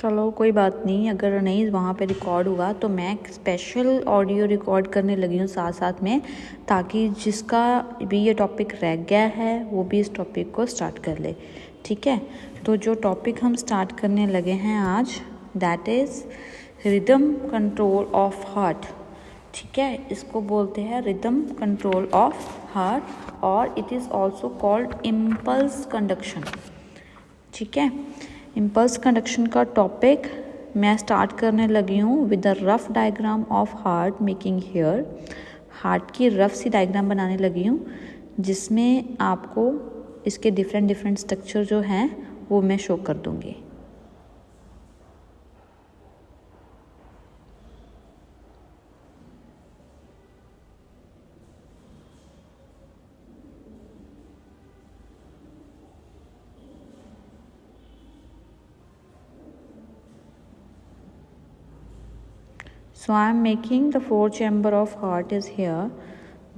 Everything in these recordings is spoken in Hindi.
चलो कोई बात नहीं, अगर नहीं वहाँ पे रिकॉर्ड हुआ तो मैं स्पेशल ऑडियो रिकॉर्ड करने लगी हूँ साथ साथ में, ताकि जिसका भी ये टॉपिक रह गया है वो भी इस टॉपिक को स्टार्ट कर ले। ठीक है, तो जो टॉपिक हम स्टार्ट करने लगे हैं आज, that is rhythm control of heart. ठीक है, इसको बोलते हैं रिदम कंट्रोल ऑफ हार्ट, और it is also called impulse conduction. ठीक है, इम्पल्स कंडक्शन का टॉपिक मैं स्टार्ट करने लगी हूँ with the rough diagram of heart making here. Heart की रफ सी डायग्राम बनाने लगी हूँ, जिसमें आपको इसके डिफरेंट स्ट्रक्चर जो हैं वो मैं शो कर दूँगी। So I am making the 4 chamber of heart is here,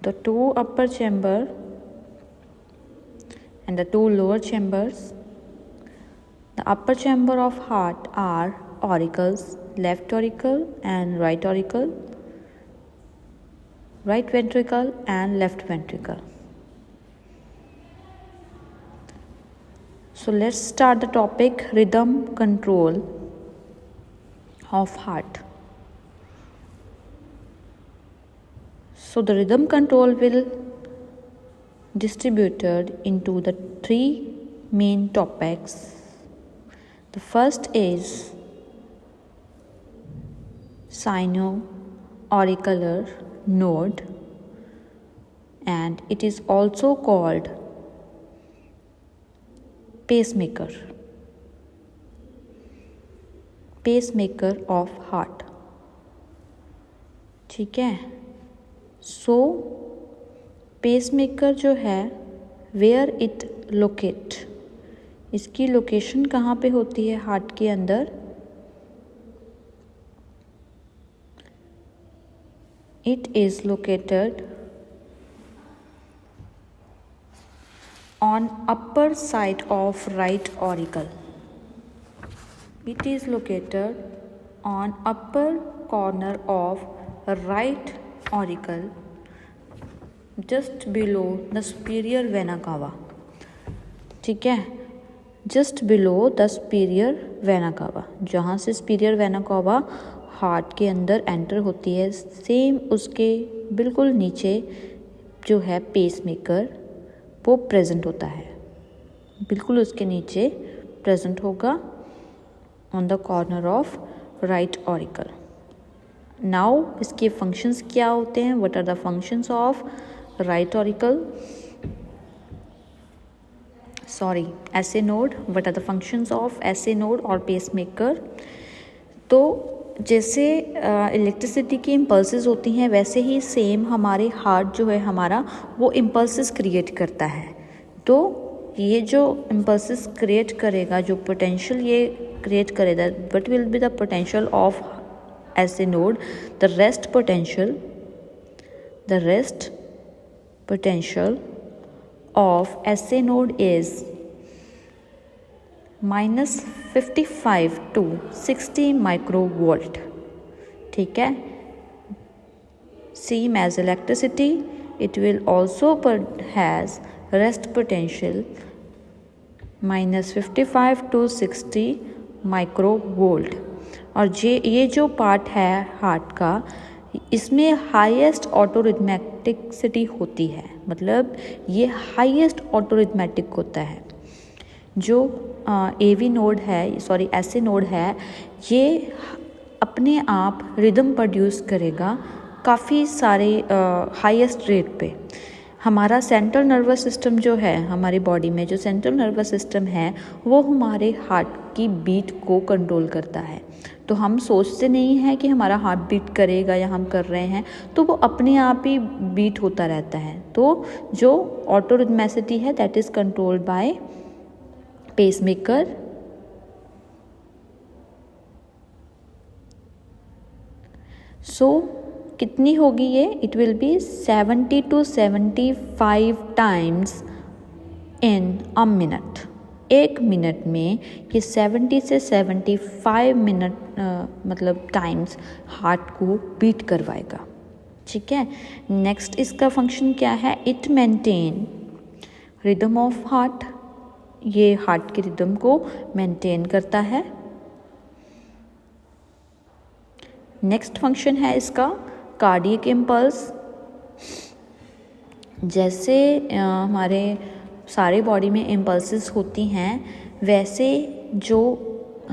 the 2 upper chamber and the 2 lower chambers. The upper chamber of heart are auricles, left auricle and right auricle, right ventricle and left ventricle. So let's start the topic rhythm control of heart. So the rhythm control will distributed into the 3 main topics. The first is sino-auricular node, and it is also called pacemaker of heart. ठीक है, सो पेसमेकर जो है वेयर इट लोकेट, इसकी लोकेशन कहाँ पे होती है हार्ट के अंदर? It is located on upper side of right auricle. It is located on upper corner of right auricle just below the superior vena cava. ठीक है, just below the superior vena cava, जहाँ से superior vena cava हार्ट के अंदर एंटर होती है, सेम उसके बिल्कुल नीचे जो है पेसमेकर वो प्रेजेंट होता है, बिल्कुल उसके नीचे प्रेजेंट होगा on the corner of right auricle. Now इसके फंक्शंस क्या होते हैं? What are the functions of right auricle, sorry SA node. What are the functions of SA node और पेसमेकर? तो जैसे इलेक्ट्रिसिटी की इम्पल्सेस होती हैं, वैसे ही सेम हमारे हार्ट जो है हमारा वो इम्पल्सेस क्रिएट करता है. तो ये जो इम्पल्सेस क्रिएट करेगा, जो पोटेंशियल ये क्रिएट करेगा, what will be the potential of SA node? The rest potential of SA node is -55 to 60 microvolt. ठीक है, same as electricity, it will also has rest potential -55 to 60 microvolt. और ये जो पार्ट है हार्ट का, इसमें हाईएस्ट ऑटोरिथमेटिसिटी होती है, मतलब ये हाईएस्ट ऑटोरिथमेटिक होता है. जो AV नोड है, सॉरी SA नोड है, ये अपने आप रिदम प्रोड्यूस करेगा काफ़ी सारे हाईएस्ट रेट पे. हमारा सेंट्रल नर्वस सिस्टम जो है, हमारी बॉडी में जो सेंट्रल नर्वस सिस्टम है वो हमारे हार्ट की बीट को कंट्रोल करता है. तो हम सोचते नहीं हैं कि हमारा हार्ट बीट करेगा या हम कर रहे हैं, तो वो अपने आप ही बीट होता रहता है. तो जो ऑटोरिथमेसिटी है that is controlled by pacemaker. So कितनी होगी ये? It will be 70 to 75 times in a minute. 1 minute में ये 70 से 75 मिनट मतलब टाइम्स हार्ट को बीट करवाएगा। ठीक है, नेक्स्ट इसका फंक्शन क्या है, it maintain rhythm of heart, ये हार्ट की रिदम को मेंटेन करता है। नेक्स्ट फंक्शन है इसका कार्डियक इम्पल्स। जैसे हमारे सारे बॉडी में इम्पल्सेस होती हैं, वैसे जो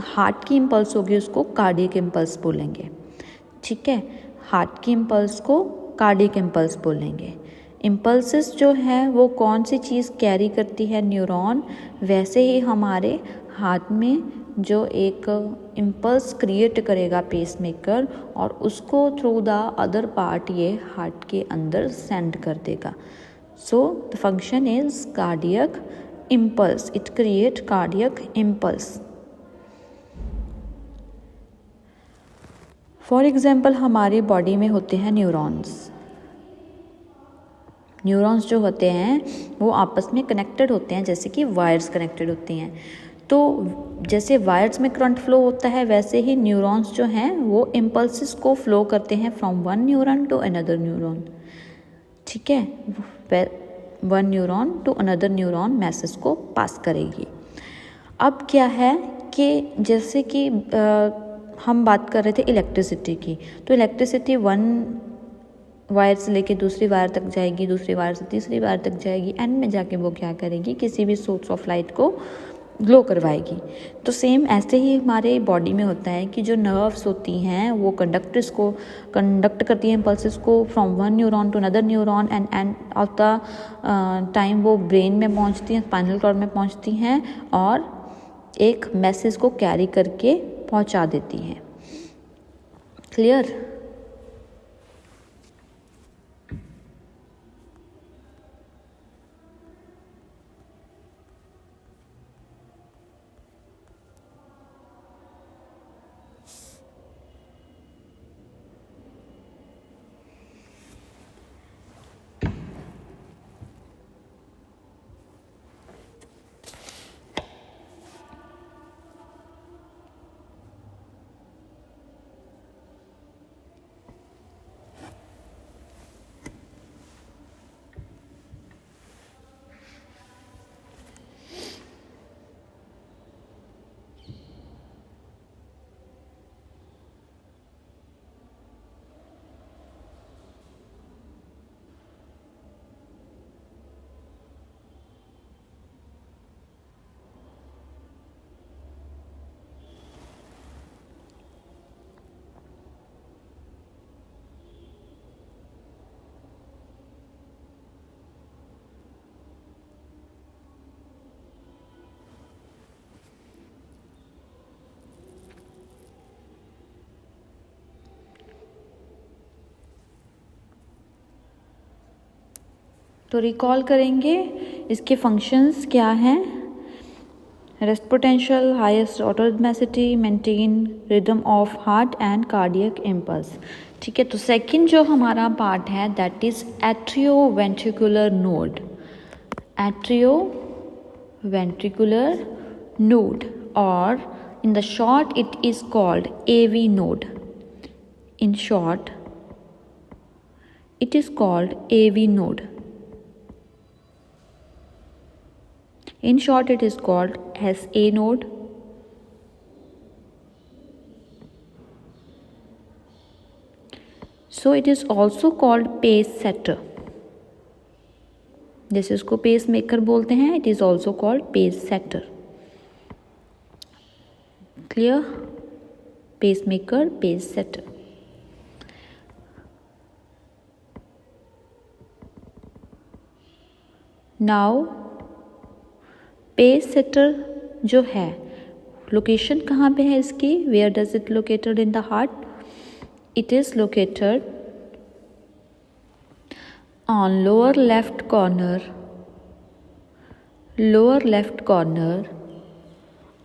हार्ट की इम्पल्स होगी उसको कार्डियक इम्पल्स बोलेंगे। ठीक है, हार्ट की इम्पल्स को कार्डियक इम्पल्स बोलेंगे। इम्पल्सेस जो है वो कौन सी चीज़ कैरी करती है, न्यूरॉन, वैसे ही हमारे हार्ट में जो एक इम्पल्स क्रिएट करेगा पेसमेकर और उसको थ्रू द अदर पार्ट ये हार्ट के अंदर सेंड कर देगा। So the function is cardiac impulse, it create cardiac impulse. For example हमारी बॉडी में होते हैं न्यूरॉन्स। न्यूरॉन्स जो होते हैं वो आपस में कनेक्टेड होते हैं, जैसे कि वायर्स कनेक्टेड होती हैं। तो जैसे वायर्स में करंट फ्लो होता है, वैसे ही न्यूरॉन्स जो हैं वो इम्पल्सेस को फ्लो करते हैं from one neuron to another neuron. ठीक है, one neuron to another neuron message को पास करेगी। अब क्या है कि जैसे कि हम बात कर रहे थे इलेक्ट्रिसिटी की, तो इलेक्ट्रिसिटी वन वायर से लेके दूसरी वायर तक जाएगी, दूसरी वायर से तीसरी वायर तक जाएगी, एंड में जाके वो क्या करेगी, किसी भी सोर्स ऑफ लाइट को ग्लो करवाएगी। तो सेम ऐसे ही हमारे बॉडी में होता है कि जो नर्व्स होती हैं वो कंडक्टर्स को कंडक्ट करती हैं इम्पल्सेस को from one neuron to another neuron, and of the time वो ब्रेन में पहुंचती हैं, स्पाइनल कॉर्ड में पहुंचती हैं और एक मैसेज को कैरी करके पहुंचा देती हैं। क्लियर? तो रिकॉल करेंगे इसके फंक्शंस क्या हैं। Rest potential, highest autorhythmicity, maintain rhythm of heart and cardiac impulse. ठीक है, तो सेकंड जो हमारा पार्ट है that is atrioventricular node. Atrioventricular node, और in the short it is called AV node. In short it is called AV node. In short it is called SA node. So it is also called pace setter. जैसे इसको पेस मेकर बोलते हैं, it is also called pace setter. Clear? Pacemaker, pace setter. Now pace setter जो है लोकेशन कहाँ पे है इसकी, where does it located in the heart? It is located on lower left corner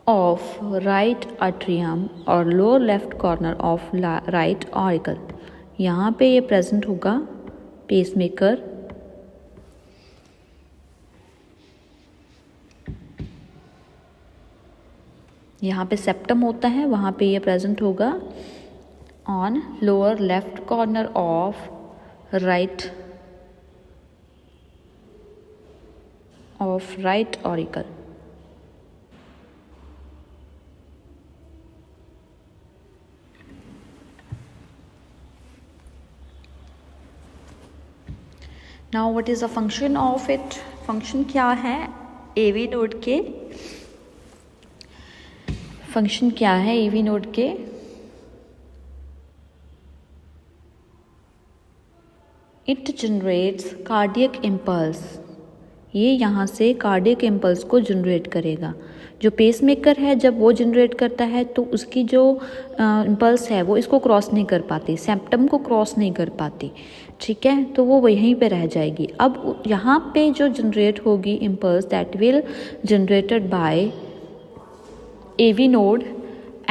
of right atrium और lower left corner of right auricle. यहाँ पे ये प्रेजेंट होगा पेसमेकर। यहाँ पे सेप्टम होता है, वहाँ पे ये प्रेजेंट होगा on lower left corner of right auricle. Now what is the function of it? Function क्या है एवी नोड के? फंक्शन क्या है एवी नोड के? It generates cardiac impulse. ये यहाँ से कार्डियक इम्पल्स को जनरेट करेगा। जो पेसमेकर है जब वो जनरेट करता है तो उसकी जो इम्पल्स है वो इसको क्रॉस नहीं कर पाती, सेप्टम को क्रॉस नहीं कर पाती, ठीक है, तो वो वहीं पे रह जाएगी। अब यहाँ पे जो जनरेट होगी impulse that will generated by AV node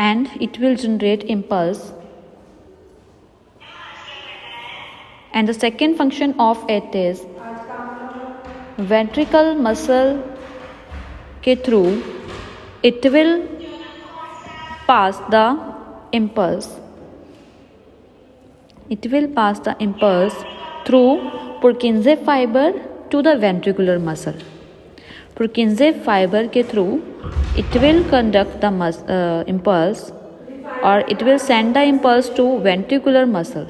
and it will generate impulse, and the second function of it is ventricle muscle के through it will pass the impulse, it will pass the impulse through Purkinje fiber to the ventricular muscle. Purkinje fiber के through it will conduct the impulse or it will send the impulse to ventricular muscle.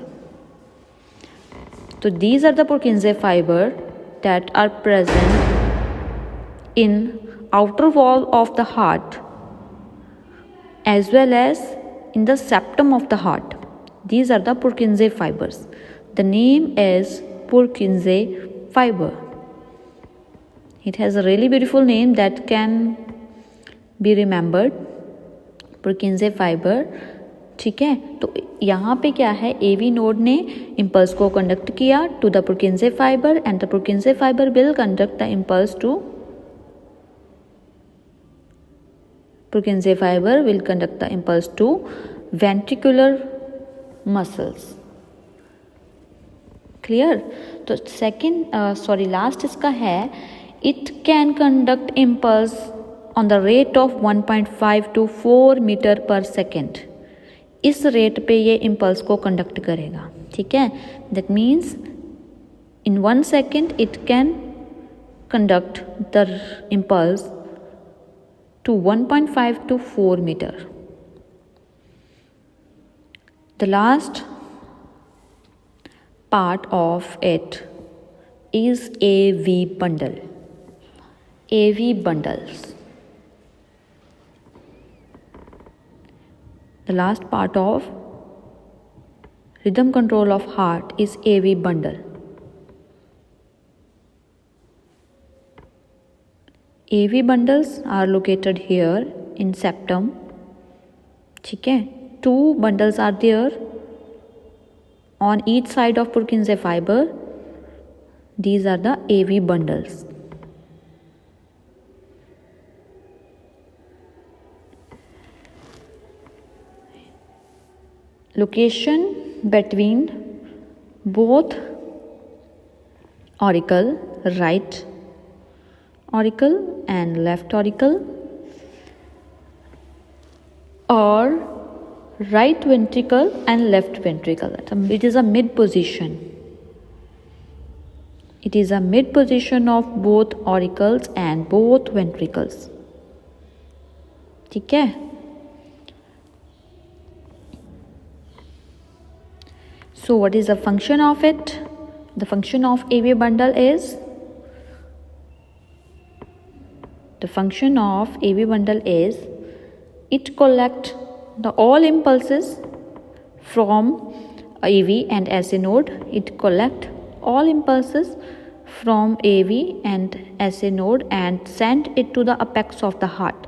So these are the Purkinje fiber that are present in outer wall of the heart as well as in the septum of the heart. These are the Purkinje fibers. The name is Purkinje fiber. It has a really beautiful name that can be remembered, Purkinje fiber, ठीक है। तो यहाँ पे क्या है, AV node ने impulse को conduct किया to the Purkinje fiber and the Purkinje fiber will conduct the impulse to Purkinje fiber will conduct the impulse to ventricular muscles. Clear? तो second last इसका है it can conduct impulse on the rate of 1.5 to 4 metre पर सेकेंड। इस रेट पे ये इम्पल्स को कंडक्ट करेगा, ठीक है। That means in 1 second it can conduct the impulse to 1.5 to 4 metre. The last part of it is AV bundle. AV bundles. The last part of rhythm control of heart is AV bundle. AV bundles are located here in septum. ठीक है, 2 bundles are there on each side of Purkinje fiber. These are the AV bundles. Location between both auricle, right auricle and left auricle, or right ventricle and left ventricle. It is a mid position. It is a mid position of both auricles and both ventricles. ठीक है। So what is the function of it? The function of AV bundle is it collect all impulses from AV and SA node. It collect all impulses from AV and SA node and send it to the apex of the heart.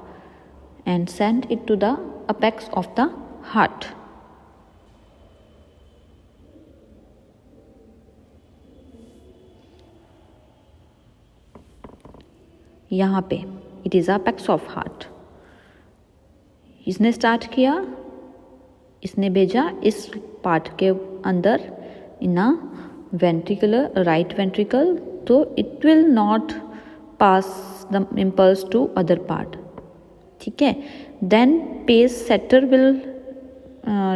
यहाँ पे it is apex of heart. इसने स्टार्ट किया, इसने भेजा इस पार्ट के अंदर इन वेंट्रिकुलर राइट वेंट्रिकल, तो it will not pass the impulse to other part, ठीक है। then pace setter will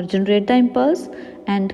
generate the impulse and